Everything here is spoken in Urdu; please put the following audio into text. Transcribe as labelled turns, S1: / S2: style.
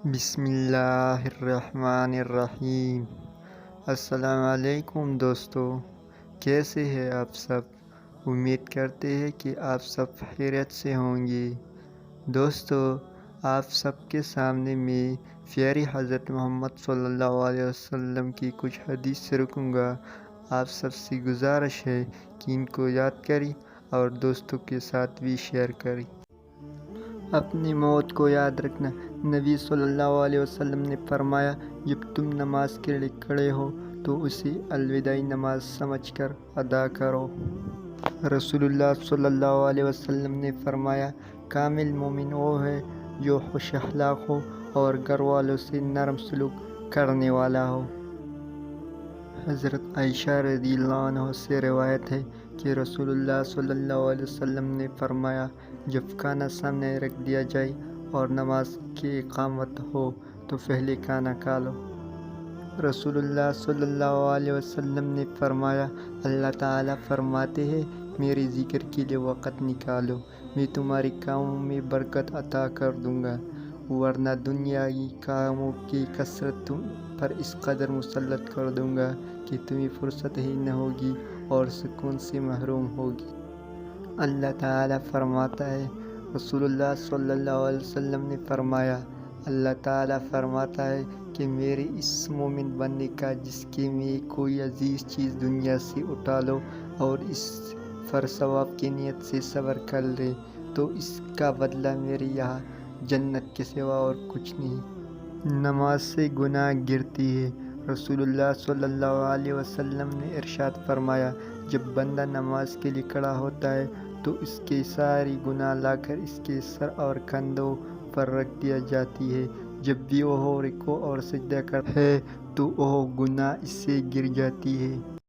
S1: بسم اللہ الرحمن الرحیم۔ السلام علیکم دوستو، کیسے ہیں آپ سب؟ امید کرتے ہیں کہ آپ سب خیریت سے ہوں گے۔ دوستو، آپ سب کے سامنے میں پیارے حضرت محمد صلی اللہ علیہ وسلم کی کچھ حدیث رکھوں گا۔ آپ سب سے گزارش ہے کہ ان کو یاد کریں اور دوستوں کے ساتھ بھی شیئر کریں۔ اپنی موت کو یاد رکھنا۔ نبی صلی اللہ علیہ وسلم نے فرمایا، جب تم نماز کے لیے کھڑے ہو تو اسے الوداعی نماز سمجھ کر ادا کرو۔ رسول اللہ صلی اللہ علیہ وسلم نے فرمایا، کامل مومن وہ ہے جو خوش اخلاق ہو اور گھر والوں سے نرم سلوک کرنے والا ہو۔ حضرت عائشہ رضی اللہ عنہ سے روایت ہے کہ رسول اللہ صلی اللہ علیہ وسلم نے فرمایا، جب کھانا سامنے رکھ دیا جائے اور نماز کی اقامت ہو تو پہلے کھانا کھا لو۔ رسول اللہ صلی اللہ علیہ وسلم نے فرمایا، اللہ تعالیٰ فرماتے ہیں، میرے ذکر کے لیے وقت نکالو، میں تمہارے کاموں میں برکت عطا کر دوں گا، ورنہ دنیاوی کاموں کی کثرت تم پر اس قدر مسلط کر دوں گا کہ تمہیں فرصت ہی نہ ہوگی اور سکون سے محروم ہوگی۔ اللہ تعالیٰ فرماتا ہے، رسول اللہ صلی اللہ علیہ وسلم نے فرمایا، اللہ تعالیٰ فرماتا ہے کہ میرے اس مومن بندے کا جس کے میں کوئی عزیز چیز دنیا سے اٹھا لو اور اس پر ثواب کی نیت سے صبر کر لے تو اس کا بدلہ میرے یہاں جنت کے سوا اور کچھ نہیں۔ نماز سے گناہ گرتی ہے۔ رسول اللہ صلی اللہ علیہ وسلم نے ارشاد فرمایا، جب بندہ نماز کے لیے کھڑا ہوتا ہے تو اس کے ساری گناہ لا کر اس کے سر اور کندھوں پر رکھ دیا جاتی ہے۔ جب بھی وہ رکوع اور سجدہ کرتا ہے تو وہ گناہ اس سے گر جاتی ہے۔